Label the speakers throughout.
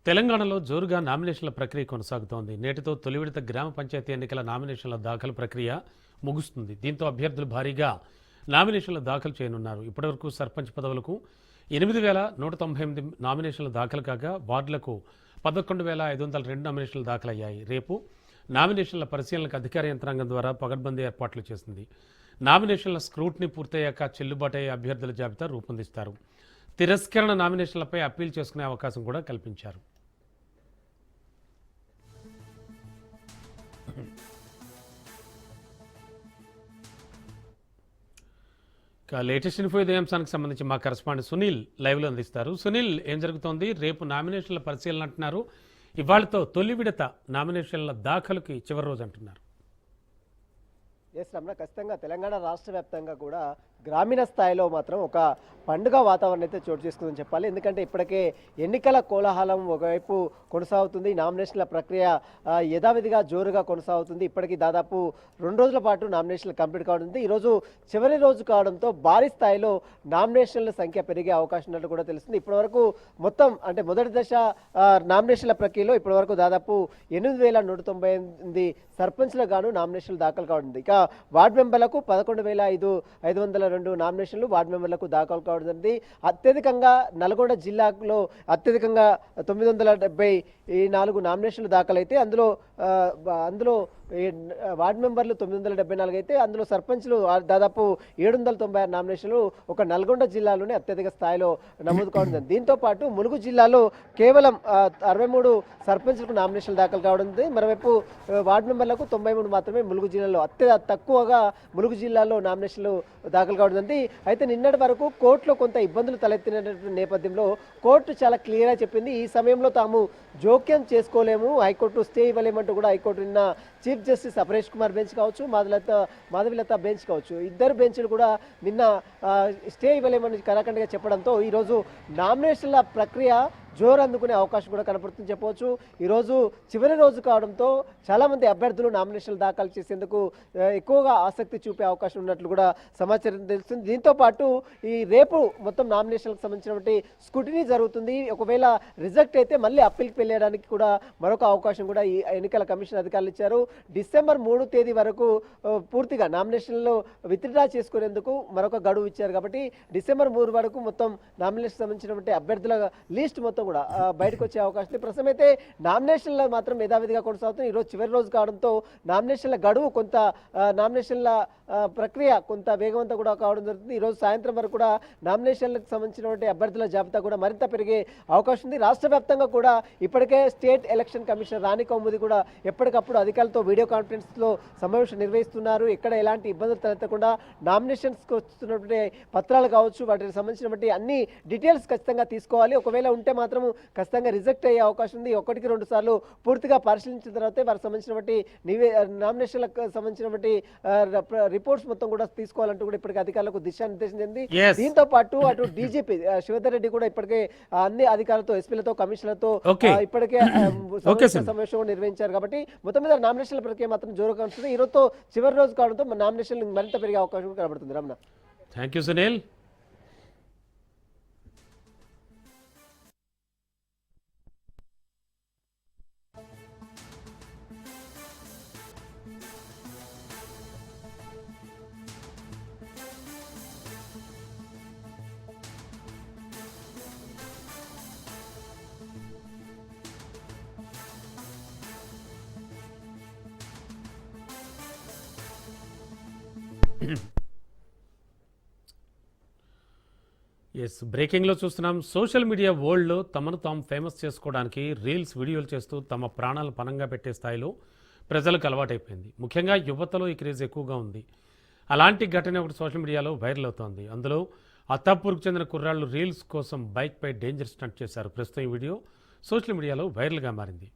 Speaker 1: తెలంగాణలో జోరుగా నామినేషన్ల ప్రక్రియ కొనసాగుతోంది. నేటితో తొలి విడత గ్రామ పంచాయతీ ఎన్నికల నామినేషన్ల దాఖలు ప్రక్రియ ముగుస్తుంది. దీంతో అభ్యర్థులు భారీగా నామినేషన్లు దాఖలు చేయనున్నారు. ఇప్పటివరకు సర్పంచ్ పదవులకు 8,198 నామినేషన్లు దాఖలు కాగా వార్డులకు 11,502 నామినేషన్లు దాఖలయ్యాయి. రేపు నామినేషన్ల పరిశీలనకు అధికార యంత్రాంగం ద్వారా పగడ్బందీ ఏర్పాట్లు చేసింది. నామినేషన్ల స్క్రూటినీ పూర్తయ్యాక చెల్లుబాటయ్యే అభ్యర్థుల జాబితా రూపొందిస్తారు. తిరస్కరణ నామినేషన్లపై అప్పీల్ చేసుకునే అవకాశం కూడా కల్పించారు. లేటెస్ట్ ఇన్ఫో ఇదే అంశానికి సంబంధించి మా కరెస్పాండెంట్ సునీల్ లైవ్లో అందిస్తారు. సునీల్, ఏం జరుగుతోంది? రేపు నామినేషన్ల పరిశీలన అంటున్నారు. ఇవాళతో తొలి విడత నామినేషన్ల దాఖలుకి చివరి రోజు అంటున్నారు.
Speaker 2: ఎస్ రమణ, ఖచ్చితంగా తెలంగాణ రాష్ట్ర వ్యాప్తంగా కూడా గ్రామీణ స్థాయిలో మాత్రం ఒక పండుగ వాతావరణం అయితే చోటు చేసుకుందని చెప్పాలి. ఎందుకంటే ఇప్పటికే ఎన్నికల కోలాహలం ఒకవైపు కొనసాగుతుంది. నామినేషన్ల ప్రక్రియ యథావిధిగా జోరుగా కొనసాగుతుంది. ఇప్పటికీ దాదాపు 2 రోజుల పాటు నామినేషన్లు కంప్లీట్ కావడంతో ఈరోజు చివరి రోజు కావడంతో భారీ స్థాయిలో నామినేషన్ల సంఖ్య పెరిగే అవకాశం ఉన్నట్టు కూడా తెలుస్తుంది. ఇప్పటివరకు మొత్తం అంటే మొదటి దశ నామినేషన్ల ప్రక్రియలో ఇప్పటివరకు దాదాపు 8,198 సర్పంచ్లకు గాను నామినేషన్లు దాఖలు కావడం. ఇక వార్డు మెంబర్లకు 11,502 నామినేషన్లు వార్డు మెంబర్లకు దాఖలు కావడం జరిగింది. అత్యధికంగా నల్గొండ జిల్లాలో అత్యధికంగా 974 నామినేషన్లు దాఖలైతే అందులో వార్డు మెంబర్లు 974 అయితే అందులో సర్పంచ్లు దాదాపు 796 నామినేషన్లు ఒక నల్గొండ జిల్లాలోనే అత్యధిక స్థాయిలో నమోదు కావడం. దీంతో పాటు ములుగు జిల్లాలో కేవలం 63 సర్పంచ్లకు నామినేషన్లు దాఖలు కావడం. మరోవైపు వార్డు మెంబర్లకు 93 మాత్రమే ములుగు జిల్లాలో తక్కువగా ములుగు జిల్లాలో నామినేషన్లు దాఖలు కావడం. అయితే నిన్నటి వరకు కోర్టులో కొంత ఇబ్బందులు తలెత్తినటువంటి నేపథ్యంలో కోర్టు చాలా క్లియర్గా చెప్పింది, ఈ సమయంలో తాము జోక్యం చేసుకోలేము, హైకోర్టు స్టే ఇవ్వలేమంటూ కూడా హైకోర్టు నిన్న chief justice Aparesh Kumar bench కావచ్చు, మాధవిలత బెంచ్ కావచ్చు, ఇద్దరు బెంచ్లు కూడా నిన్న స్టే ఇవ్వలేమని కరాఖండిగా చెప్పడంతో ఈరోజు నామినేషన్ల ప్రక్రియ జోరు అందుకునే అవకాశం కూడా కనపడుతుంది చెప్పవచ్చు. ఈరోజు చివరి రోజు కావడంతో చాలామంది అభ్యర్థులు నామినేషన్లు దాఖలు చేసేందుకు ఎక్కువగా ఆసక్తి చూపే అవకాశం ఉన్నట్లు కూడా సమాచారం తెలుస్తుంది. దీంతో పాటు ఈ రేపు మొత్తం నామినేషన్లకు సంబంధించినటువంటి స్క్రూటినీ జరుగుతుంది. ఒకవేళ రిజెక్ట్ అయితే మళ్ళీ అప్పీల్కి వెళ్ళడానికి కూడా మరొక అవకాశం కూడా ఈ ఎన్నికల కమిషన్ అధికారులు ఇచ్చారు. డిసెంబర్ 3 తేదీ వరకు పూర్తిగా నామినేషన్లు విత్డ్రా చేసుకునేందుకు మరొక గడువు ఇచ్చారు. కాబట్టి డిసెంబర్ 3 వరకు మొత్తం నామినేషన్ సంబంధించినటువంటి అభ్యర్థుల లిస్ట్ మొత్తం కూడా బయటకు వచ్చే అవకాశం. ప్రస్తుతం అయితే నామినేషన్లు మాత్రం యథావిధిగా కొనసాగుతుంది. ఈరోజు చివరి రోజు కావడంతో నామినేషన్ల గడువు కొంత నామినేషన్ల ప్రక్రియ కొంత వేగవంతం కూడా కావడం జరుగుతుంది. ఈరోజు సాయంత్రం వరకు కూడా నామినేషన్లకు సంబంధించినటువంటి అభ్యర్థుల జాబితా కూడా మరింత పెరిగే అవకాశం ఉంది. రాష్ట్ర వ్యాప్తంగా కూడా ఇప్పటికే స్టేట్ ఎలక్షన్ కమిషనర్ రాణి కౌముది కూడా ఎప్పటికప్పుడు అధికారులతో వీడియో కాన్ఫరెన్స్లో సమావేశం నిర్వహిస్తున్నారు. ఎక్కడ ఎలాంటి ఇబ్బందులు తలెత్తకుండా నామినేషన్స్కి వస్తున్నటువంటి పత్రాలు కావచ్చు, వాటికి సంబంధించినటువంటి అన్ని డీటెయిల్స్ ఖచ్చితంగా తీసుకోవాలి. ఒకవేళ ఉంటే మాత్రం ఖచ్చితంగా రిజెక్ట్ అయ్యే అవకాశం ఉంది. 1-2 సార్లు పూర్తిగా పరిశీలించిన తర్వాత వారికి సంబంధించినటువంటి నామినేషన్లకు సంబంధించినటువంటి రిపోర్ట్స్ మొత్తం కూడా తీసుకోవాలంటూ కూడా ఇప్పటికే అధికారులకు దిశానిర్దేశం చెంది. దీంతో పాటు అటు డీజీపీ శివధర్ రెడ్డి కూడా ఇప్పటికే అన్ని అధికారులతో, ఎస్పీలతో, కమిషనర్లతో ఇప్పటికే సమావేశం నిర్వహించారు. కాబట్టి మొత్తం మీద నామినేషన్ల ప్రక్రియ మాత్రం జోరుగా ఉంటుంది. ఈ రోజుతో చివరి రోజు కావడంతో నామినేషన్లు మరింత పెరిగే అవకాశం కనబడుతుంది. Ramana,
Speaker 1: thank you Sunil. Yes, బ్రేకింగ్లో చూస్తున్నాం. సోషల్ మీడియా వరల్డ్లో తమను తాము ఫేమస్ చేసుకోవడానికి రీల్స్, వీడియోలు చేస్తూ తమ ప్రాణాలను పణంగా పెట్టే స్థాయిలో ప్రజలకు అలవాటైపోయింది. ముఖ్యంగా యువతలో ఈ క్రేజ్ ఎక్కువగా ఉంది. అలాంటి ఘటన ఒకటి సోషల్ మీడియాలో వైరల్ అవుతోంది. అందులో అత్తాపూర్కు చెందిన కుర్రాళ్ళు రీల్స్ కోసం బైక్పై డేంజర్ స్టంట్ చేశారు. ప్రస్తుతం ఈ వీడియో సోషల్ మీడియాలో వైరల్గా మారింది.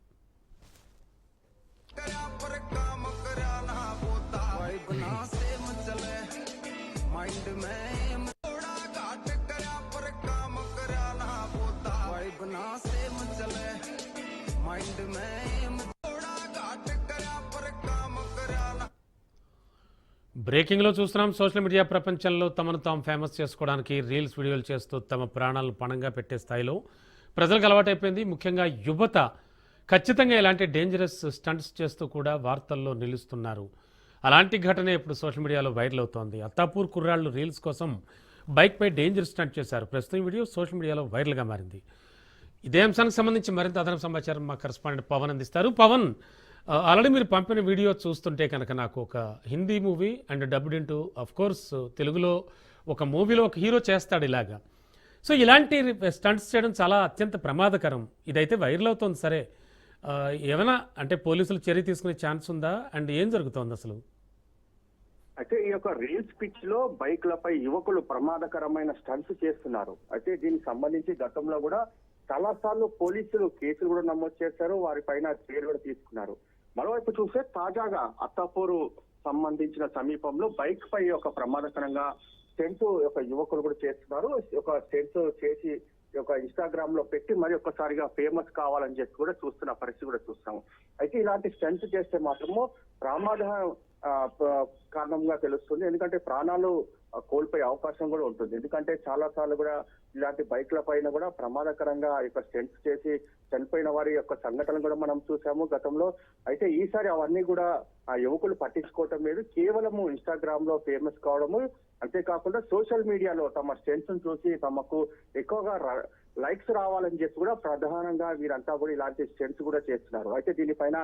Speaker 1: బ్రేకింగ్లో చూస్తున్నాం. సోషల్ మీడియా ప్రపంచంలో తమను తాము ఫేమస్ చేసుకోవడానికి రీల్స్, వీడియోలు చేస్తూ తమ ప్రాణాలను పణంగా పెట్టే స్థాయిలో ప్రజలకు అలవాటైపోయింది. ముఖ్యంగా యువత ఖచ్చితంగా ఇలాంటి డేంజరస్ స్టంట్స్ చేస్తూ కూడా వార్తల్లో నిలుస్తున్నారు. అలాంటి ఘటనే ఇప్పుడు సోషల్ మీడియాలో వైరల్ అవుతోంది. అత్తాపూర్ కుర్రాళ్ళు రీల్స్ కోసం బైక్పై డేంజర్ స్టంట్ చేశారు. ప్రస్తుతం ఈ వీడియో సోషల్ మీడియాలో వైరల్గా మారింది. ఇదే అంశానికి సంబంధించి మరింత అదనపు సమాచారం మా కరెస్పాండెంట్ పవన్ అందిస్తారు. పవన్, ఆల్రెడీ మీరు పంపిన వీడియో చూస్తుంటే కనుక నాకు ఒక Hindi movie and dubbed into course తెలుగులో ఒక మూవీలో ఒక హీరో చేస్తాడు ఇలాగా. సో ఇలాంటి స్టంట్స్ చేయడం చాలా అత్యంత ప్రమాదకరం. ఇదైతే వైరల్ అవుతుంది సరే, ఏమైనా అంటే పోలీసులు చర్య తీసుకునే ఛాన్స్ ఉందా అండ్ ఏం జరుగుతోంది అసలు?
Speaker 3: అయితే ఈ యొక్క రీల్స్ పిచ్ లో బైక్లపై యువకులు ప్రమాదకరమైన స్టంట్స్ చేస్తున్నారు. అయితే దీనికి సంబంధించి గతంలో కూడా చాలా సార్లు పోలీసులు కేసులు కూడా నమోదు చేశారు, వారిపైన చర్యలు కూడా తీసుకున్నారు. మరోవైపు చూస్తే తాజాగా అత్తాపూరు సంబంధించిన సమీపంలో బైక్ పై ఒక ప్రమాదకరంగా స్టెంట్ ఒక యువకులు కూడా చేస్తున్నారు. ఒక స్టెంట్ చేసి ఒక ఇన్స్టాగ్రామ్ లో పెట్టి మరి ఒక్కసారిగా ఫేమస్ కావాలని చెప్పి కూడా చూస్తున్న పరిస్థితి కూడా చూస్తాము. అయితే ఇలాంటి స్టంట్ చేస్తే మాత్రము ప్రమాద కారణంగా తెలుస్తుంది. ఎందుకంటే ప్రాణాలు కోల్పోయే అవకాశం కూడా ఉంటుంది. ఎందుకంటే చాలా సార్లు కూడా ఇలాంటి బైక్ల పైన కూడా ప్రమాదకరంగా యొక్క స్టంట్స్ చేసి చనిపోయిన వారి యొక్క సంఘటనలు కూడా మనం చూసాము గతంలో. అయితే ఈసారి అవన్నీ కూడా ఆ యువకులు పట్టించుకోవటం లేదు, కేవలము ఇన్స్టాగ్రామ్ లో ఫేమస్ కావడము, అంతేకాకుండా సోషల్ మీడియాలో తమ స్టెంట్స్ చూసి తమకు ఎక్కువగా లైక్స్ రావాలని చెప్పి కూడా ప్రధానంగా వీరంతా కూడా ఇలాంటి స్టెంట్స్ కూడా చేస్తున్నారు. అయితే దీనిపైన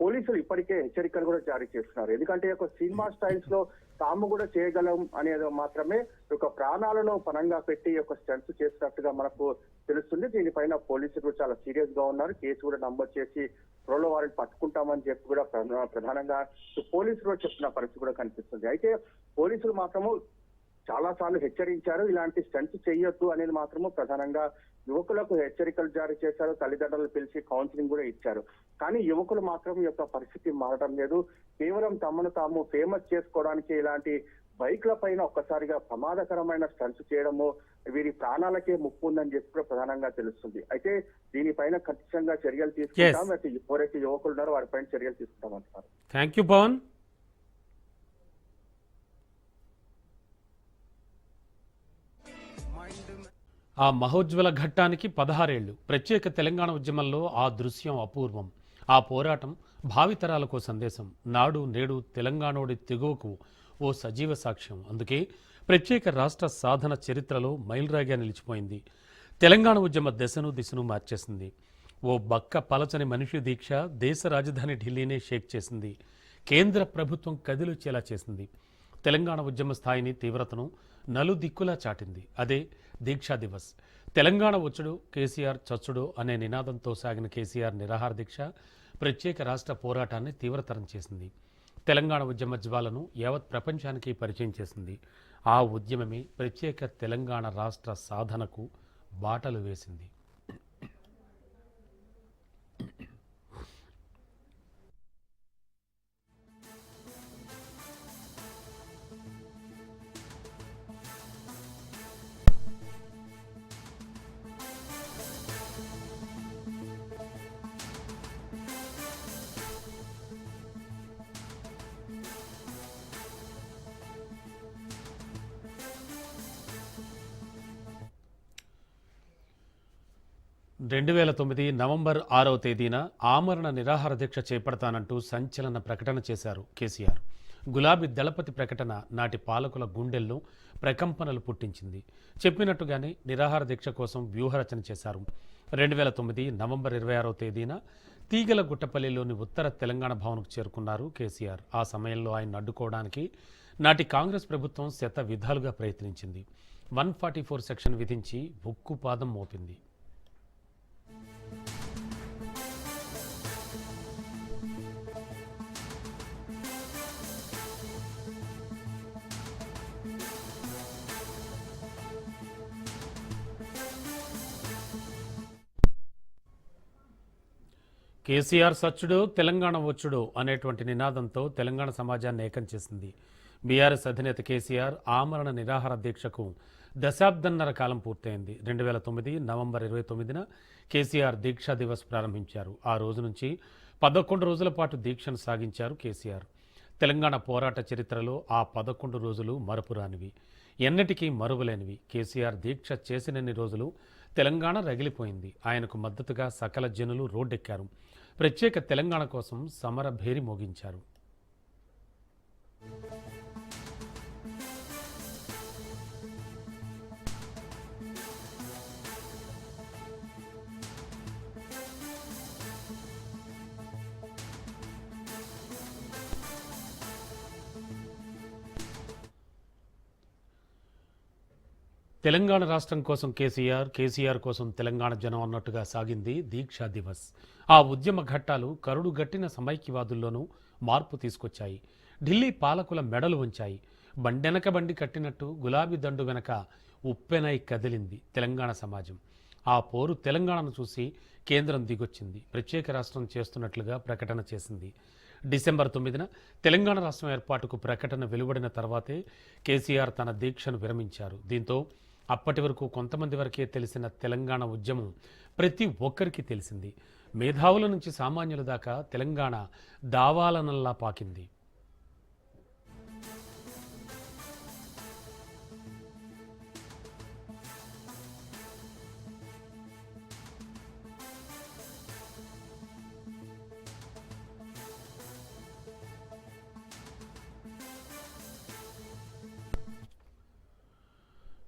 Speaker 3: పోలీసులు ఇప్పటికే హెచ్చరికలు కూడా జారీ చేస్తున్నారు. ఎందుకంటే ఒక సినిమా స్టైల్స్ లో తాము కూడా చేయగలం అనేది మాత్రమే ఒక ప్రాణాలను పనంగా పెట్టి ఒక స్టంట్స్ చేసినట్టుగా మనకు తెలుస్తుంది. దీనిపైన పోలీసులు చాలా సీరియస్ గా ఉన్నారు. కేసు కూడా నమోదు చేసి త్వరలో వారిని పట్టుకుంటామని చెప్పి కూడా ప్రధానంగా పోలీసులు కూడా చెప్తున్న పరిస్థితి కూడా కనిపిస్తుంది. అయితే పోలీసులు మాత్రము చాలా సార్లు హెచ్చరించారు, ఇలాంటి స్టంట్స్ చేయొద్దు అనేది మాత్రము ప్రధానంగా యువకులకు హెచ్చరికలు జారీ చేశారు, తల్లిదండ్రులు పిలిచి కౌన్సిలింగ్ కూడా ఇచ్చారు. కానీ యువకులు మాత్రం యొక్క పరిస్థితి మారడం లేదు. కేవలం తమను తాము ఫేమస్ చేసుకోవడానికి ఇలాంటి బైక్ల పైన ఒక్కసారిగా ప్రమాదకరమైన స్టంట్స్ చేయడము వీరి ప్రాణాలకే ముప్పు ఉందని చెప్పి కూడా ప్రధానంగా తెలుస్తుంది. అయితే దీనిపైన ఖచ్చితంగా చర్యలు తీసుకుంటాం, ఎవరైతే యువకులు ఉన్నారో వారిపైన చర్యలు తీసుకుంటామంటున్నారు.
Speaker 1: Thank you Pawan. ఆ మహోజ్వల ఘట్టానికి 16 ఏళ్లు. ప్రత్యేక తెలంగాణ ఉద్యమంలో ఆ దృశ్యం అపూర్వం. ఆ పోరాటం భావితరాలకు సందేశం. నాడు నేడు తెలంగాణోడి తెగువకు ఓ సజీవ సాక్ష్యం. అందుకే ప్రత్యేక రాష్ట్ర సాధన చరిత్రలో మైలురాయిగా నిలిచిపోయింది. తెలంగాణ ఉద్యమ దిశను మార్చేసింది. ఓ బక్క పలచని మనిషి దీక్ష దేశ రాజధాని ఢిల్లీనే షేక్ చేసింది. కేంద్ర ప్రభుత్వం కదిలొచ్చేలా చేసింది. తెలంగాణ ఉద్యమ స్థాయిని, తీవ్రతను నలుదిక్కులా చాటింది. అదే దీక్షా దివస్. తెలంగాణ వచ్చుడు, కేసీఆర్ చచ్చుడు అనే నినాదంతో సాగిన కేసీఆర్ నిరాహార దీక్ష ప్రత్యేక రాష్ట్ర పోరాటాన్ని తీవ్రతరం చేసింది. తెలంగాణ ఉద్యమ జ్వాలను యావత్ ప్రపంచానికి పరిచయం చేసింది. ఆ ఉద్యమమే ప్రత్యేక తెలంగాణ రాష్ట్ర సాధనకు బాటలు వేసింది. నవంబర్ 6వ తేదీన ఆమరణ నిరాహార దీక్ష చేపడతానంటూ సంచలన ప్రకటన చేశారు కేసీఆర్. గులాబీ దళపతి ప్రకటన నాటి పాలకుల గుండెల్లో ప్రకంపనలు పుట్టించింది. చెప్పినట్టుగానే నిరాహార దీక్ష కోసం వ్యూహరచన చేశారు. 2009 నవంబర్ 26వ తేదీన తీగల గుట్టపల్లిలోని ఉత్తర తెలంగాణ భవన్కు చేరుకున్నారు కేసీఆర్. ఆ సమయంలో ఆయన అడ్డుకోవడానికి నాటి కాంగ్రెస్ ప్రభుత్వం శత విధాలుగా ప్రయత్నించింది. 144 సెక్షన్ విధించి ఉక్కుపాదం మోపింది. కేసీఆర్ సచ్చుడు, తెలంగాణ వచ్చుడు అనేటువంటి నినాదంతో తెలంగాణ సమాజాన్ని ఏకం చేసింది. బీఆర్ఎస్ అధినేత కేసీఆర్ ఆమరణ నిరాహార దీక్షకు దశాబ్దన్నర కాలం పూర్తయింది. 2009 నవంబర్ 29న కేసీఆర్ దీక్షా దివస్ ప్రారంభించారు. ఆ రోజు నుంచి 11 రోజుల పాటు దీక్షను సాగించారు కేసీఆర్. తెలంగాణ పోరాట చరిత్రలో ఆ 11 రోజులు మరపురానివి, ఎన్నటికీ మరువలేనివి. కేసీఆర్ దీక్ష చేసినన్ని రోజులు తెలంగాణ రగిలిపోయింది. ఆయనకు మద్దతుగా సకల జనులు రోడ్డెక్కారు. ప్రత్యేక తెలంగాణ కోసం సమర భేరి మోగించారు. తెలంగాణ రాష్ట్రం కోసం కేసీఆర్, కేసీఆర్ కోసం తెలంగాణ జనం అన్నట్టుగా సాగింది దీక్షా దివస్. ఆ ఉద్యమ ఘట్టాలు కరుడు గట్టిన సమైక్యవాదుల్లోనూ మార్పు తీసుకొచ్చాయి. ఢిల్లీ పాలకుల మెడలు ఉంచాయి. బండెనక బండి కట్టినట్టు గులాబీ దండు వెనక ఉప్పెనై కదిలింది తెలంగాణ సమాజం. ఆ పోరు తెలంగాణను చూసి కేంద్రం దిగొచ్చింది. ప్రత్యేక రాష్ట్రం చేస్తున్నట్లుగా ప్రకటన చేసింది. డిసెంబర్ 9న తెలంగాణ రాష్ట్రం ఏర్పాటుకు ప్రకటన వెలువడిన తర్వాతే కేసీఆర్ తన దీక్షను విరమించారు. దీంతో అప్పటి వరకు కొంతమంది వరకే తెలిసిన తెలంగాణ ఉద్యమం ప్రతి ఒక్కరికి తెలిసింది. మేధావుల నుంచి సామాన్యుల దాకా తెలంగాణ దావాలనల్లా పాకింది.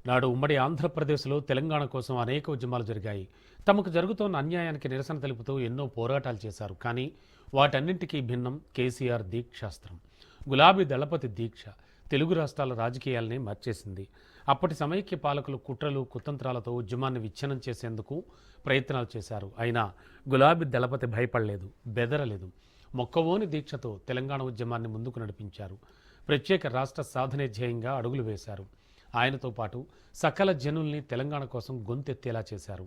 Speaker 1: నాడు ఉమ్మడి ఆంధ్రప్రదేశ్లో తెలంగాణ కోసం అనేక ఉద్యమాలు జరిగాయి. తమకు జరుగుతోన్న అన్యాయానికి నిరసన తెలుపుతూ ఎన్నో పోరాటాలు చేశారు. కానీ వాటన్నింటికీ భిన్నం కేసీఆర్ దీక్షాస్త్రం. గులాబీ దళపతి దీక్ష తెలుగు రాష్ట్రాల రాజకీయాల్ని మార్చేసింది. అప్పటి సమైక్య పాలకులు కుట్రలు కుతంత్రాలతో ఉద్యమాన్ని విచ్ఛిన్నం చేసేందుకు ప్రయత్నాలు చేశారు. అయినా గులాబీ దళపతి భయపడలేదు, బెదరలేదు. మొక్కవోని దీక్షతో తెలంగాణ ఉద్యమాన్ని ముందుకు నడిపించారు. ప్రత్యేక రాష్ట్ర సాధనే ధ్యేయంగా అడుగులు వేశారు. ఆయనతో పాటు సకల జనుల్ని తెలంగాణ కోసం గొంతెత్తేలా చేశారు.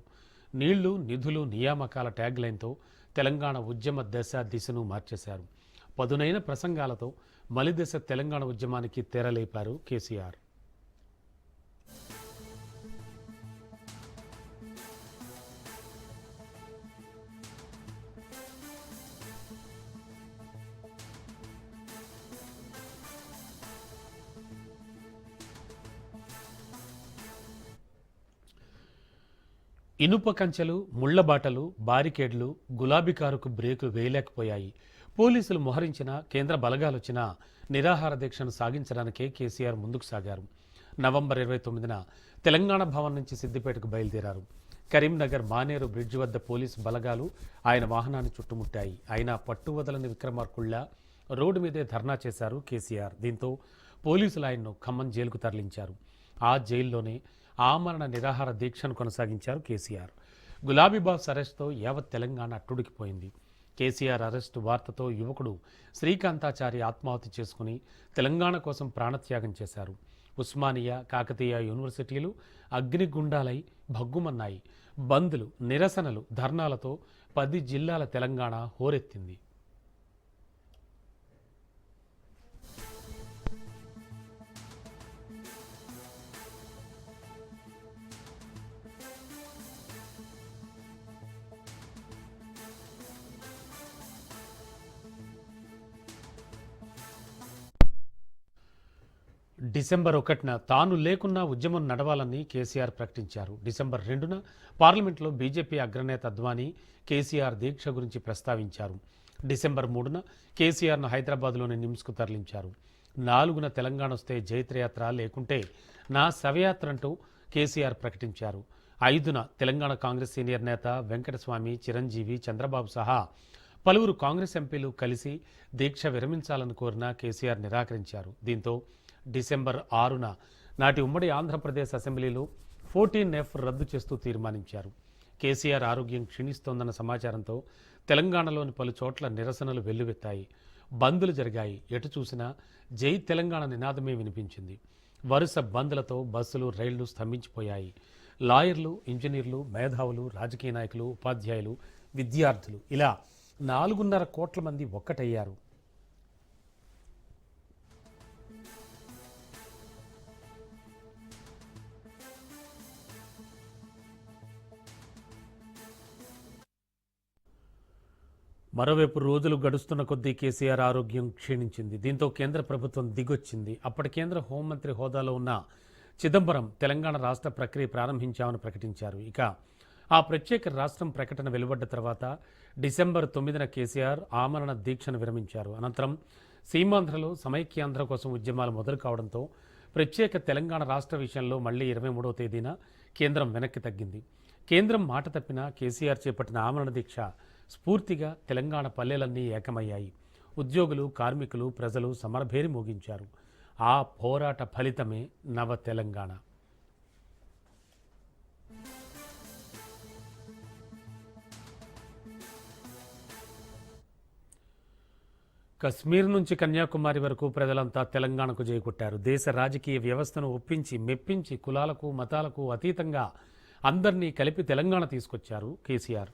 Speaker 1: నీళ్లు, నిధులు, నియామకాల ట్యాగ్లైన్తో తెలంగాణ ఉద్యమ దశ దిశను మార్చేశారు. పదునైన ప్రసంగాలతో మలిదశ తెలంగాణ ఉద్యమానికి తెరలేపారు కేసీఆర్. ఇనుప కంచెలు, ముళ్లబాటలు, బారికేడ్లు, గులాబీ కారుకు బ్రేకులు వేయలేకపోయాయి. పోలీసులు మోహరించినా, కేంద్ర బలగాలొచ్చినా నిరాహార దీక్షను సాగించడానికే కేసీఆర్ ముందుకు సాగారు. నవంబర్ 29న తెలంగాణ భవన్ నుంచి సిద్దిపేటకు బయలుదేరారు. కరీంనగర్ మానేరు బ్రిడ్జ్ వద్ద పోలీసు బలగాలు ఆయన వాహనాన్ని చుట్టుముట్టాయి. అయినా పట్టువదలని విక్రమార్కుల్లా రోడ్డు మీదే ధర్నా చేశారు కేసీఆర్. దీంతో పోలీసులు ఆయన్ను ఖమ్మం జైలుకు తరలించారు. ఆ జైల్లోనే ఆమరణ నిరాహార దీక్షను కొనసాగించారు కేసీఆర్. గులాబీ బాస్ అరెస్ట్తో యావత్ తెలంగాణ అట్టుడికిపోయింది. కేసీఆర్ అరెస్టు వార్తతో యువకుడు శ్రీకాంతాచారి ఆత్మాహుతి చేసుకుని తెలంగాణ కోసం ప్రాణత్యాగం చేశారు. ఉస్మానియా, కాకతీయ యూనివర్సిటీలు అగ్నిగుండాలై భగ్గుమన్నాయి. బంద్లు, నిరసనలు, ధర్నాలతో 10 జిల్లాల తెలంగాణ హోరెత్తింది. డిసెంబర్ 1న తాను లేకున్నా ఉద్యమం నడవాలని కేసీఆర్ ప్రకటించారు. డిసెంబర్ 2న పార్లమెంట్లో బీజేపీ అగ్రనేత అద్వానీ కేసీఆర్ దీక్ష గురించి ప్రస్తావించారు. డిసెంబర్ 3న కేసీఆర్ను హైదరాబాద్లోని నిమ్స్కు తరలించారు. 4న తెలంగాణ వస్తే జైత్రయాత్ర, లేకుంటే నా శవయాత్ర అంటూ కేసీఆర్ ప్రకటించారు. 5న తెలంగాణ కాంగ్రెస్ సీనియర్ నేత వెంకటస్వామి, చిరంజీవి, చంద్రబాబు సహా పలువురు కాంగ్రెస్ ఎంపీలు కలిసి దీక్ష విరమించాలని కోరినా కేసీఆర్ నిరాకరించారు. దీంతో డిసెంబర్ 6న నాటి ఉమ్మడి ఆంధ్రప్రదేశ్ అసెంబ్లీలో 14F రద్దు చేస్తూ తీర్మానించారు. కేసీఆర్ ఆరోగ్యం క్షీణిస్తోందన్న సమాచారంతో తెలంగాణలోని పలు చోట్ల నిరసనలు వెల్లువెత్తాయి. బంద్లు జరిగాయి. ఎటు చూసినా జై తెలంగాణ నినాదమే వినిపించింది. వరుస బంద్లతో బస్సులు, రైళ్లు స్తంభించిపోయాయి. లాయర్లు, ఇంజనీర్లు, మేధావులు, రాజకీయ నాయకులు, ఉపాధ్యాయులు, విద్యార్థులు ఇలా 4.5 కోట్ల మంది ఒక్కటయ్యారు. మరోవైపు రోజులు గడుస్తున్న కొద్దీ కేసీఆర్ ఆరోగ్యం క్షీణించింది. దీంతో కేంద్ర ప్రభుత్వం దిగొచ్చింది. అప్పటి కేంద్ర హోంమంత్రి హోదాలో ఉన్న చిదంబరం తెలంగాణ రాష్ట్ర ప్రక్రియ ప్రారంభించామని ప్రకటించారు. ఇక ఆ ప్రత్యేక రాష్ట్రం ప్రకటన వెలువడ్డ తర్వాత డిసెంబర్ 9న కేసీఆర్ ఆమరణ దీక్షను విరమించారు. అనంతరం సీమాంధ్రలో సమైక్యాంధ్ర కోసం ఉద్యమాలు మొదలు కావడంతో ప్రత్యేక తెలంగాణ రాష్ట్ర విషయంలో మళ్లీ 23వ తేదీన కేంద్రం వెనక్కి తగ్గింది. కేంద్రం మాట తప్పినా కేసీఆర్ చేపట్టిన ఆమరణ దీక్ష స్ఫూర్తిగా తెలంగాణ పల్లెలన్నీ ఏకమయ్యాయి. ఉద్యోగులు, కార్మికులు, ప్రజలు సమరభేరి మోగించారు. ఆ పోరాట ఫలితమే నవ తెలంగాణ. కశ్మీర్ నుంచి కన్యాకుమారి వరకు ప్రజలంతా తెలంగాణకు చేకూట్టారు. దేశ రాజకీయ వ్యవస్థను ఒప్పించి మెప్పించి కులాలకు మతాలకు అతీతంగా అందరినీ కలిపి తెలంగాణ తీసుకొచ్చారు కేసీఆర్.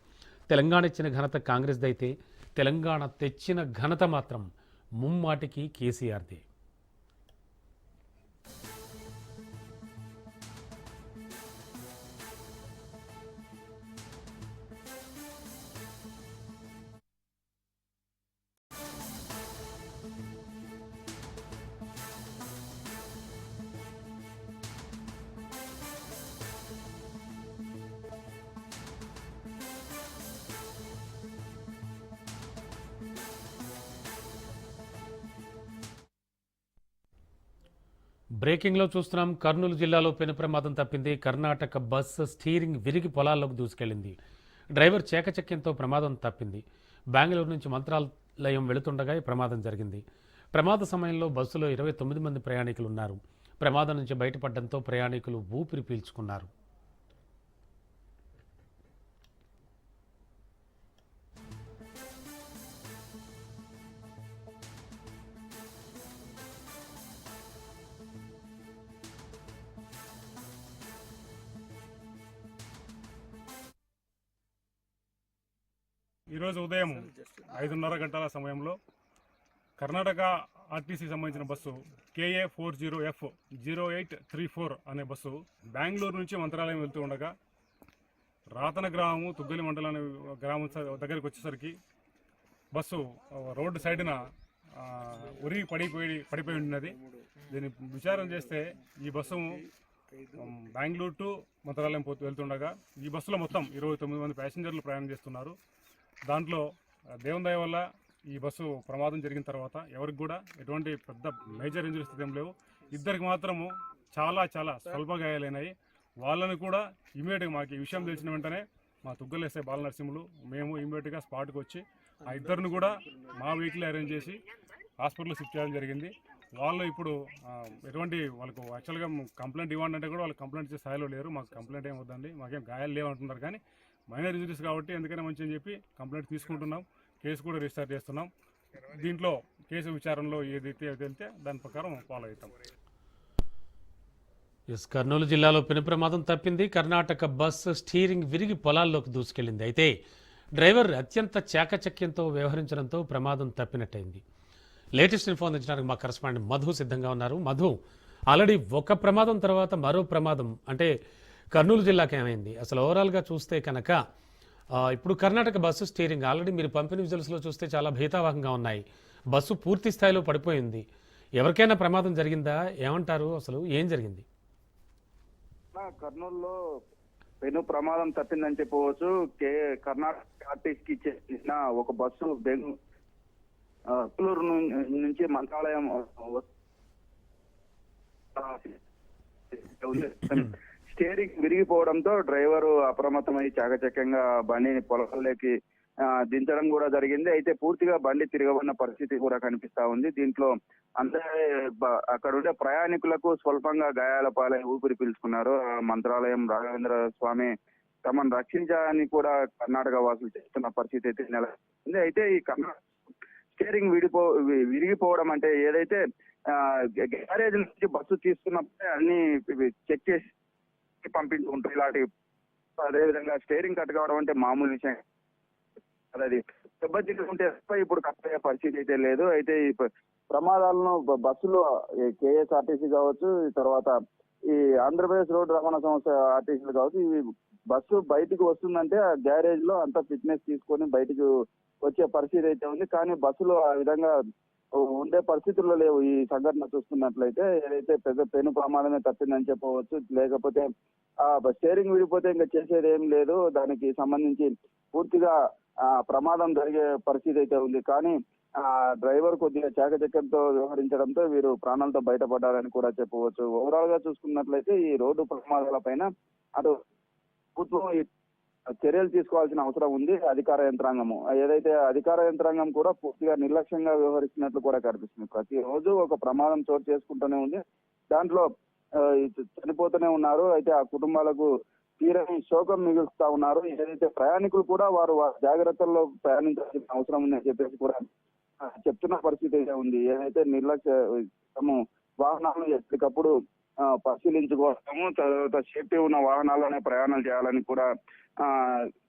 Speaker 1: తెలంగాణ ఇచ్చిన ఘనత కాంగ్రెస్దైతే తెలంగాణ తెచ్చిన ఘనత మాత్రం ముమ్మాటికి కేసీఆర్దే. బ్రేకింగ్లో చూస్తున్నాం. కర్నూలు జిల్లాలో పెను ప్రమాదం తప్పింది. కర్ణాటక బస్సు స్టీరింగ్ విరిగి పొలాల్లోకి దూసుకెళ్లింది. డ్రైవర్ చేకచక్యంతో ప్రమాదం తప్పింది. బెంగళూరు నుంచి మంత్రాలయం వెళుతుండగా ఈ ప్రమాదం జరిగింది. ప్రమాద సమయంలో బస్సులో 29 మంది ప్రయాణికులు ఉన్నారు. ప్రమాదం నుంచి బయటపడడంతో ప్రయాణికులు ఊపిరి పీల్చుకున్నారు.
Speaker 4: ఈరోజు ఉదయం 5:30 గంటల సమయంలో కర్ణాటక ఆర్టీసీ సంబంధించిన బస్సు KA40F0834 అనే బస్సు బెంగళూరు నుంచి మంత్రాలయం వెళ్తూ ఉండగా రాతన గ్రామము తుగ్గలి మండలం అనే గ్రామం దగ్గరికి వచ్చేసరికి బస్సు రోడ్డు సైడ్న ఉరిగి పడిపోయి ఉన్నది. దీన్ని విచారం చేస్తే ఈ బస్సు బెంగళూరు టు మంత్రాలయం వెళ్తుండగా ఈ బస్సులో మొత్తం 29 మంది ప్యాసింజర్లు ప్రయాణం చేస్తున్నారు. దాంట్లో దేవుని దయ వల్ల ఈ బస్సు ప్రమాదం జరిగిన తర్వాత ఎవరికి కూడా ఎటువంటి పెద్ద మేజర్ ఇంజరీస్ ఏం లేవు. ఇద్దరికి మాత్రము చాలా స్వల్ప గాయాలైనాయి. వాళ్ళని కూడా ఇమీడియట్గా మాకు ఈ విషయం తెలిసిన వెంటనే మా తుగ్గలేసే బాల నరసింహులు మేము ఇమీడియట్గా స్పాట్కి వచ్చి ఆ ఇద్దరిని కూడా మా వెహికల్ అరేంజ్ చేసి హాస్పిటల్లో షిఫ్ట్ చేయడం జరిగింది. వాళ్ళు ఇప్పుడు ఎటువంటి వాళ్ళకు యాక్చువల్గా కంప్లైంట్ ఇవ్వండి అంటే కూడా వాళ్ళు కంప్లైంట్ ఇచ్చే స్థాయిలో లేరు. మాకు కంప్లైంట్ ఏం వద్దండి, మాకేం గాయాలు లేవంటున్నారు. కానీ మైనర్ ఇంజరీస్ కాబట్టి ఎందుకైనా మంచి అని చెప్పి కంప్లైంట్ తీసుకుంటున్నాం. కేసు కూడా రిజిస్టర్ చేస్తున్నాం. దీంట్లో కేసు విచారణలో ఏదైతే వెళ్తే దాని ప్రకారం ఫాలో అవుతాం.
Speaker 1: కర్నూలు జిల్లాలో పెను ప్రమాదం తప్పింది. కర్ణాటక బస్సు స్టీరింగ్ విరిగి పొలాల్లోకి దూసుకెళ్లింది. అయితే డ్రైవర్ అత్యంత చాకచక్యంతో వ్యవహరించడంతో ప్రమాదం తప్పినట్టయింది. లేటెస్ట్ ఇన్ఫో అందించడానికి మా కరెస్పాండెంట్ మధు సిద్ధంగా ఉన్నారు. మధు, ఆల్రెడీ ఒక ప్రమాదం తర్వాత మరో ప్రమాదం అంటే కర్నూలు జిల్లాకి ఏమైంది? అసలు ఓవరాల్గా చూస్తే కనుక ఇప్పుడు కర్ణాటక బస్సు స్టీరింగ్ ఆల్రెడీ మీరు పంపిన విజువల్స్లో చూస్తే చాలా భీతావహంగా ఉన్నాయి. బస్సు పూర్తి స్థాయిలో పడిపోయింది. ఎవరికైనా ప్రమాదం జరిగిందా? ఏమంటారు? అసలు ఏం జరిగింది?
Speaker 5: కర్నూలులో పెను ప్రమాదం తప్పిందని చెప్పవచ్చు. కర్ణాటక ఆర్టీసీకి చెందిన ఒక బస్సు బెంగళూరు నుంచి మంత్రాలయం స్టీరింగ్ విరిగిపోవడంతో డ్రైవరు అప్రమత్తమై చాకచక్యంగా బండిని పొలంలోకి దించడం కూడా జరిగింది. అయితే పూర్తిగా బండి తిరగబడిన పరిస్థితి కూడా కనిపిస్తా ఉంది. దీంట్లో అందరే అక్కడ ఉండే ప్రయాణికులకు స్వల్పంగా గాయాల పాలై ఊపిరి పీల్చుకున్నారు. మంత్రాలయం రాఘవేంద్ర స్వామి తమను రక్షించాలని కూడా కర్ణాటక వాసులు చేస్తున్న పరిస్థితి అయితే నెలకొంది. అయితే ఈ స్టీరింగ్ విరిగిపోవడం అంటే ఏదైతే గ్యారేజ్ నుంచి బస్సు తీసుకున్నప్పుడే అన్ని చెక్ చేసి పంపించుకుంటారు. ఇలాంటి అదేవిధంగా స్టీరింగ్ కట్ కావడం అంటే మామూలు విషయం. అది దెబ్బతింటుంటే ఇప్పుడు కట్ అయ్యే పరిస్థితి అయితే లేదు. అయితే ఈ ప్రమాదాలను బస్సులో కేఎస్ఆర్టీసీ కావచ్చు, తర్వాత ఈ ఆంధ్రప్రదేశ్ రోడ్డు రవాణా సంస్థ ఆర్టీసీలు కావచ్చు, ఇవి బస్సు బయటికి వస్తుందంటే ఆ గ్యారేజ్ లో అంతా ఫిట్నెస్ తీసుకొని బయటికి వచ్చే పరిస్థితి అయితే ఉంది. కానీ బస్సులో ఆ విధంగా ఉండే పరిస్థితుల్లో లేవు. ఈ సంఘటన చూస్తున్నట్లయితే ఏదైతే పెద్ద పెను ప్రమాదమే తప్పిందని చెప్పవచ్చు. లేకపోతే స్టీరింగ్ విడిపోతే ఇంకా చేసేది ఏం లేదు. దానికి సంబంధించి పూర్తిగా ప్రమాదం జరిగే పరిస్థితి అయితే ఉంది. కానీ డ్రైవర్ కొద్దిగా చాకచక్యంతో వ్యవహరించడంతో వీరు ప్రాణాలతో బయటపడ్డారని కూడా చెప్పవచ్చు. ఓవరాల్ గా చూసుకున్నట్లయితే ఈ రోడ్డు ప్రమాదాల పైన అటు ప్రభుత్వం చర్యలు తీసుకోవాల్సిన అవసరం ఉంది. అధికార యంత్రాంగము ఏదైతే అధికార యంత్రాంగం కూడా పూర్తిగా నిర్లక్ష్యంగా వ్యవహరిస్తున్నట్లు కూడా కనిపిస్తుంది. ప్రతిరోజు ఒక ప్రమాదం చోటు చేసుకుంటూనే ఉంది. దాంట్లో చనిపోతూనే ఉన్నారు. అయితే ఆ కుటుంబాలకు తీరని శోకం మిగులుస్తా ఉన్నారు. ఏదైతే ప్రయాణికులు కూడా వారు జాగ్రత్తల్లో ప్రయాణించాల్సిన అవసరం ఉందని చెప్పేసి కూడా చెప్తున్న పరిస్థితి అయితే ఉంది. ఏదైతే నిర్లక్ష్యము వాహనాలను ఎప్పటికప్పుడు పరిశీలించుకోవడము, తర్వాత సేఫ్టీ ఉన్న వాహనాలనే ప్రయాణాలు చేయాలని కూడా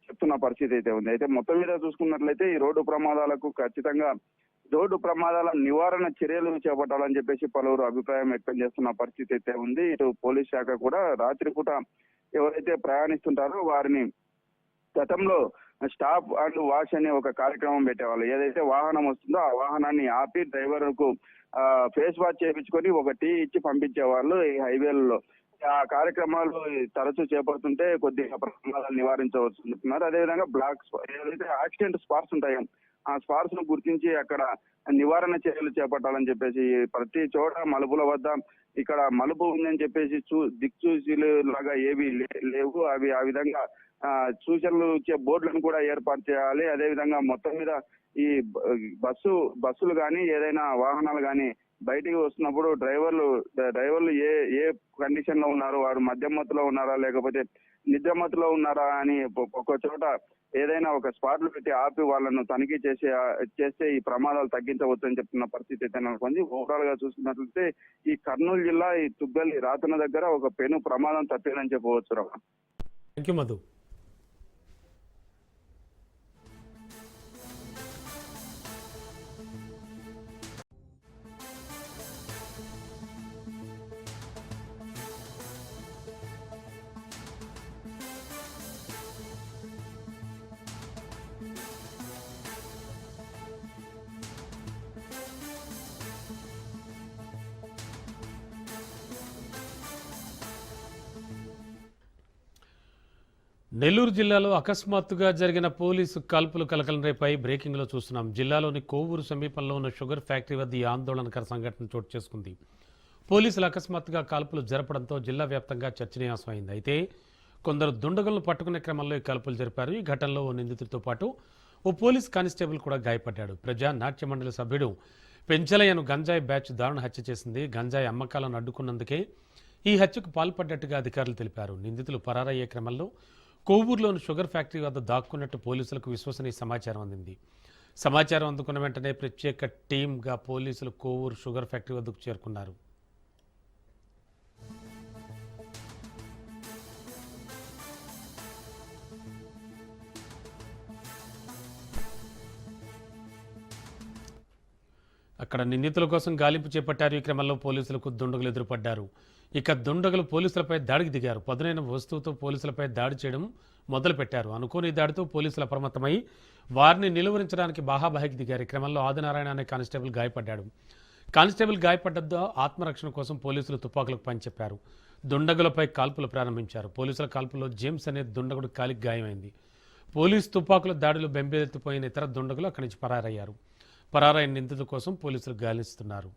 Speaker 5: చెప్తున్న పరిస్థితి అయితే ఉంది. అయితే మొత్తం మీద చూసుకున్నట్లయితే ఈ రోడ్డు ప్రమాదాలకు ఖచ్చితంగా రోడ్డు ప్రమాదాల నివారణ చర్యలు చేపట్టాలని చెప్పేసి పలువురు అభిప్రాయం వ్యక్తం చేస్తున్న పరిస్థితి అయితే ఉంది. ఇటు పోలీస్ శాఖ కూడా రాత్రిపూట ఎవరైతే ప్రయాణిస్తుంటారో వారిని గతంలో స్టాప్ అండ్ వాష్ అనే ఒక కార్యక్రమం పెట్టేవాళ్ళు. ఏదైతే వాహనం వస్తుందో ఆ వాహనాన్ని ఆపి డ్రైవర్ కు ఫేస్ వాష్ చేయించుకొని ఒక టీ ఇచ్చి పంపించేవాళ్ళు ఈ హైవేలలో. ఆ కార్యక్రమాలు తరచూ చేపడుతుంటే కొద్దిగా ప్రమాదాలు నివారించవచ్చు అంటున్నారు. అదేవిధంగా బ్లాక్ ఏదైతే యాక్సిడెంట్ స్పాట్స్ ఉంటాయో ఆ స్పాట్స్ ను గుర్తించి అక్కడ నివారణ చర్యలు చేపట్టాలని చెప్పేసి ప్రతి చోట మలుపుల వద్ద ఇక్కడ మలుపు ఉందని చెప్పేసి దిక్సూచీలు లాగా ఏవి లేవు. అవి ఆ విధంగా సూచనలు ఇచ్చే బోర్డులను కూడా ఏర్పాటు చేయాలి. అదేవిధంగా మొత్తం మీద ఈ బస్సులు కానీ ఏదైనా వాహనాలు కానీ బయటికి వస్తున్నప్పుడు డ్రైవర్లు ఏ కండిషన్ లో ఉన్నారు, వారు మద్యం మత్తులో ఉన్నారా లేకపోతే నిద్రమత్తులో ఉన్నారా అని ఒక్కొక్క చోట ఏదైనా ఒక స్పాట్లు పెట్టి ఆపి వాళ్ళను తనిఖీ చేస్తే ఈ ప్రమాదాలు తగ్గించవచ్చు అని చెప్తున్న పరిస్థితి అయితే నెలకొంది. ఓవరాల్ గా చూసుకున్నట్లయితే ఈ కర్నూలు జిల్లా ఈ తుగ్గలి రాతన దగ్గర ఒక పెను ప్రమాదం తప్పిందని చెప్పవచ్చు. Ramana,
Speaker 1: thank you Madhu. నెల్లూరు జిల్లాలో అకస్మాత్తుగా జరిగిన పోలీసు కాల్పులు కలకలం రేపై బ్రేకింగ్లో చూస్తున్నాం. జిల్లాలోని కోవూరు సమీపంలో ఉన్న షుగర్ ఫ్యాక్టరీ వద్ద ఈ ఆందోళనకర సంఘటన చోటు చేసుకుంది. పోలీసులు అకస్మాత్తుగా కాల్పులు జరపడంతో జిల్లా వ్యాప్తంగా చర్చనీయాంశమైంది. అయితే కొందరు దుండగులను పట్టుకునే క్రమంలో ఈ కాల్పులు జరిపారు. ఈ ఘటనలో ఓ నిందితుడితో పాటు ఓ పోలీస్ కానిస్టేబుల్ కూడా గాయపడ్డాడు. ప్రజా నాట్య మండలి సభ్యుడు పెంచలయ్యను గంజాయి బ్యాచ్ దారుణ హత్య చేసింది. గంజాయి అమ్మకాలను అడ్డుకున్నందుకే ఈ హత్యకు పాల్పడ్డట్టుగా అధికారులు తెలిపారు. నిందితులు పరారయ్యే క్రమంలో కోవూరులోని షుగర్ ఫ్యాక్టరీ వద్ద దాక్కున్నట్టు పోలీసులకు విశ్వసనీయ సమాచారం అందింది. సమాచారం అందుకున్న వెంటనే ప్రత్యేక టీంగా పోలీసులు కోవూరు షుగర్ ఫ్యాక్టరీ వద్దకు చేరుకున్నారు. అక్కడ నిందితుల కోసం గాలింపు చేపట్టారు. ఈ క్రమంలో పోలీసులకు దుండగులు ఎదురుపడ్డారు. ఇక దుండగులు పోలీసులపై దాడికి దిగారు. పదునైన వస్తువుతో పోలీసులపై దాడి చేయడం మొదలుపెట్టారు. అనుకోని దాడితో పోలీసులు అప్రమత్తమై వారిని నిలువరించడానికి బాహాబాహికి దిగారు. ఈ క్రమంలో ఆదినారాయణ అనే కానిస్టేబుల్ గాయపడ్డాడు. కానిస్టేబుల్ గాయపడ్డంతో ఆత్మరక్షణ కోసం పోలీసులు తుపాకులకు పని చెప్పారు. దుండగులపై కాల్పులు ప్రారంభించారు. పోలీసుల కాల్పుల్లో జేమ్స్ అనే దుండగుడు కాలికి గాయమైంది. పోలీసు తుపాకుల దాడిలో బెంబేలెత్తిపోయిన ఇతర దుండగులు అక్కడి నుంచి పరారయ్యారు. పరారైన నిందితుల కోసం పోలీసులు గాలిస్తున్నారు.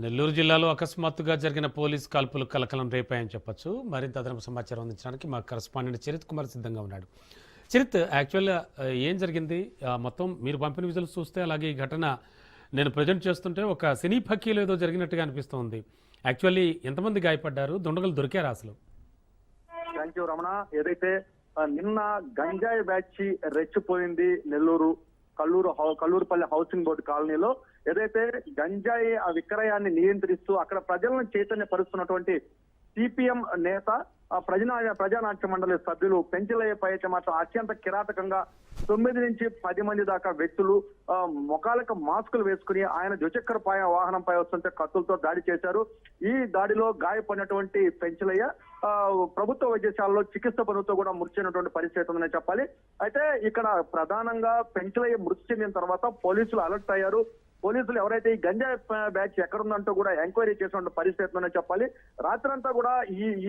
Speaker 1: నెల్లూరు జిల్లాలో అకస్మాత్తుగా జరిగిన పోలీస్ కాల్పులు కలకలం రేపాయని చెప్పొచ్చు. మరింత అదనపు సమాచారం అందించడానికి మా కరెస్పాండెంట్ చరిత్ కుమార్ సిద్ధంగా ఉన్నాడు. చరిత్, యాక్చువల్గా ఏం జరిగింది? మొత్తం మీరు పంపిన విజువల్స్ చూస్తే అలాగే ఈ ఘటన నేను ప్రజెంట్ చేస్తుంటే ఒక సినీ పక్కీలో ఏదో జరిగినట్టుగా అనిపిస్తోంది. యాక్చువల్లీ ఎంతమంది గాయపడ్డారు? దుండగులు దొరికారా అసలు?
Speaker 6: Thank you Ramana. ఏదైతే నిన్న గంజాయి బ్యాచ్ రెచ్చిపోయింది నెల్లూరు కల్లూరుపల్లి హౌసింగ్ బోర్డు కాలనీలో. ఏదైతే గంజాయి ఆ విక్రయాన్ని నియంత్రిస్తూ అక్కడ ప్రజలను చైతన్యపరుస్తున్నటువంటి సిపిఎం నేత ప్రజానాట్య మండలి సభ్యులు పెంచలయ్యపై అయితే మాత్రం అత్యంత కిరాతకంగా 9 నుంచి 10 మంది దాకా వ్యక్తులు ముఖాలకు మాస్కులు వేసుకుని ఆయన ద్విచక్ర వాహనంపై వస్తుంటే కత్తులతో దాడి చేశారు. ఈ దాడిలో గాయపడినటువంటి పెంచలయ్య ప్రభుత్వ వైద్యశాలలో చికిత్స పొందుతూ కూడా మృతి చెందినటువంటి పరిస్థితి ఉందని చెప్పాలి. అయితే ఇక్కడ ప్రధానంగా పెంచలయ్య మృతి చెందిన తర్వాత పోలీసులు అలర్ట్ అయ్యారు. పోలీసులు ఎవరైతే ఈ గంజాయి బ్యాచ్ ఎక్కడుందంటూ కూడా ఎంక్వైరీ చేసిన పరిస్థితి ఉందని చెప్పాలి. రాత్రంతా కూడా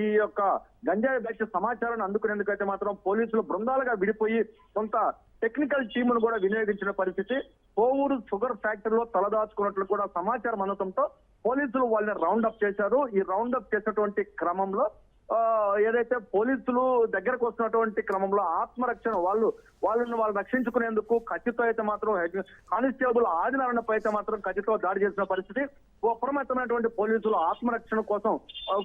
Speaker 6: ఈ యొక్క గంజాయి బ్యాచ్ సమాచారాన్ని అందుకునేందుకైతే మాత్రం పోలీసులు బృందాలుగా విడిపోయి కొంత టెక్నికల్ టీమును కూడా వినియోగించిన పరిస్థితి. కోవూరు షుగర్ ఫ్యాక్టరీలో తలదాచుకున్నట్లు కూడా సమాచారం అందడంతో పోలీసులు వాళ్ళని రౌండ్ అప్ చేశారు. ఈ రౌండ్ అప్ చేసినటువంటి క్రమంలో ఏదైతే పోలీసులు దగ్గరకు వస్తున్నటువంటి క్రమంలో ఆత్మరక్షణ వాళ్ళని రక్షించుకునేందుకు కత్తితో అయితే మాత్రం కానిస్టేబుల్ ఆదినారాయణపై అయితే మాత్రం కత్తితో దాడి చేసిన పరిస్థితి. అప్రమత్తమైనటువంటి పోలీసులు ఆత్మరక్షణ కోసం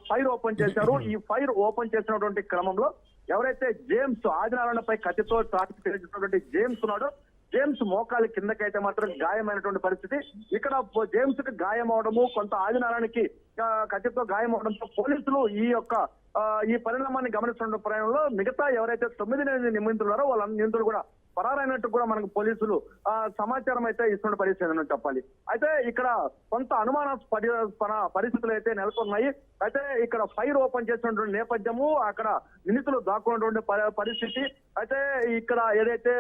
Speaker 6: ఫైర్ ఓపెన్ చేశారు. ఈ ఫైర్ ఓపెన్ చేసినటువంటి క్రమంలో ఎవరైతే జేమ్స్ ఆదినారాయణపై కత్తితో దాడి చేసినటువంటి జేమ్స్ ఉన్నాడో జేమ్స్ మోకాలి కిందకైతే మాత్రం గాయమైనటువంటి పరిస్థితి. ఇక్కడ జేమ్స్ కి గాయం అవడము, కొంత ఆదినారాయణకి కత్తితో గాయం అవడంతో పోలీసులు ఈ పరిణామాన్ని గమనిస్తున్న ప్రయాణంలో మిగతా ఎవరైతే 9 నిందితులు ఉన్నారో వాళ్ళ నిందితులు కూడా పరారైనట్టు కూడా మనకు పోలీసులు సమాచారం అయితే ఇస్తున్న పరిస్థితి చెప్పాలి. అయితే ఇక్కడ కొంత అనుమానాస్పద పరిస్థితులు అయితే నెలకొన్నాయి. అయితే ఇక్కడ ఫైర్ ఓపెన్ చేసినటువంటి నేపథ్యము, అక్కడ నిందితులు దాక్కున్నటువంటి పరిస్థితి. అయితే ఇక్కడ ఏదైతే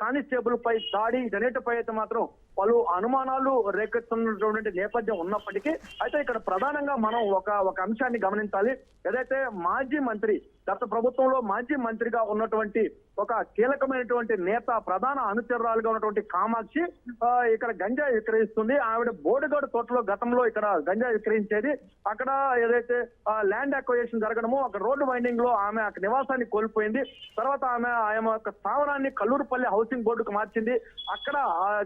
Speaker 6: కానిస్టేబుల్ పై దాడి వీటన్నిటిపై అయితే మాత్రం పలు అనుమానాలు రేకెత్తున్నటువంటి నేపథ్యం ఉన్నప్పటికీ అయితే ఇక్కడ ప్రధానంగా మనం ఒక అంశాన్ని గమనించాలి. ఏదైతే మాజీ మంత్రి, గత ప్రభుత్వంలో మాజీ మంత్రిగా ఉన్నటువంటి ఒక కీలకమైనటువంటి నేత, ప్రధాన అనుచరురాలుగా ఉన్నటువంటి కామాక్షి ఇక్కడ గంజాయి విక్రయిస్తుంది. ఆవిడ బోడిగోడు తోటలో గతంలో ఇక్కడ గంజాయి విక్రయించేది. అక్కడ ఏదైతే ల్యాండ్ అక్వైజేషన్ జరగడము, అక్కడ రోడ్డు వైండింగ్ లో ఆమె అక్కడ నివాసాన్ని కోల్పోయింది. తర్వాత ఆమె యొక్క స్థావరాన్ని కల్లూరుపల్లి హౌసింగ్ బోర్డుకు మార్చింది. అక్కడ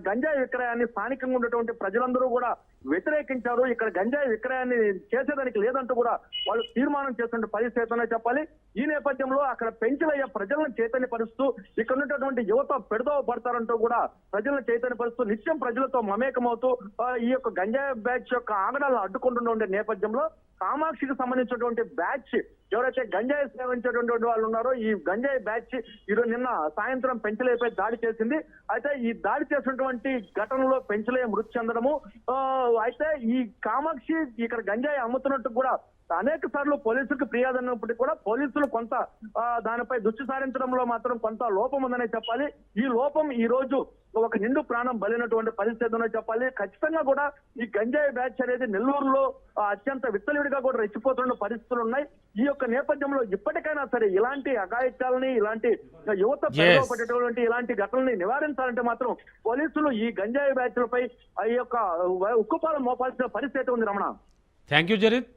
Speaker 6: గంజాయి విక్రయాన్ని స్థానికంగా ఉన్నటువంటి ప్రజలందరూ కూడా వ్యతిరేకించారు. ఇక్కడ గంజాయి విక్రయాన్ని చేసేదానికి లేదంటూ కూడా వాళ్ళు తీర్మానం చేస్తున్న పరిస్థితి చెప్పాలి. ఈ నేపథ్యంలో అక్కడ పెంచలయ్య ప్రజలను చైతన్యపరుస్తూ ఇక్కడ ఉన్నటువంటి యువత పెడదోవ పడతారంటూ కూడా ప్రజలను చైతన్యపరుస్తూ నిత్యం ప్రజలతో మమేకమవుతూ ఈ యొక్క గంజాయి బ్యాచ్ యొక్క ఆగడాలను అడ్డుకుంటుండే నేపథ్యంలో కామాక్షికి సంబంధించినటువంటి బ్యాచ్ ఎవరైతే గంజాయి సేవించేటువంటి వాళ్ళు ఉన్నారో ఈ గంజాయి బ్యాచ్ ఈరోజు నిన్న సాయంత్రం పెంచలేపై దాడి చేసింది. అయితే ఈ దాడి చేసినటువంటి ఘటనలో పెంచలే మృతి చెందడము, అయితే ఈ కామాక్షి ఇక్కడ గంజాయి అమ్ముతున్నట్టు కూడా అనేక సార్లు పోలీసులకు ఫిర్యాదు అన్నప్పటికీ కూడా పోలీసులు కొంత దానిపై దృష్టి సారించడంలో మాత్రం కొంత లోపం ఉందనే చెప్పాలి. ఈ లోపం ఈ రోజు ఒక నిండు ప్రాణం బలినటువంటి పరిస్థితి ఉందని చెప్పాలి. ఖచ్చితంగా కూడా ఈ గంజాయి బ్యాచ్ అనేది నెల్లూరులో అత్యంత విత్తలివిడిగా కూడా రెచ్చిపోతున్న పరిస్థితులు ఉన్నాయి. ఈ యొక్క నేపథ్యంలో ఇప్పటికైనా సరే ఇలాంటి అఘాయిత్యాలని, ఇలాంటి యువత పడేటువంటి ఇలాంటి ఘటనల్ని నివారించాలంటే మాత్రం పోలీసులు ఈ గంజాయి బ్యాచ్లపై ఈ యొక్క ఉక్కుపాలం మోపాల్సిన పరిస్థితి ఉంది. Ramana,
Speaker 1: thank you Zareed.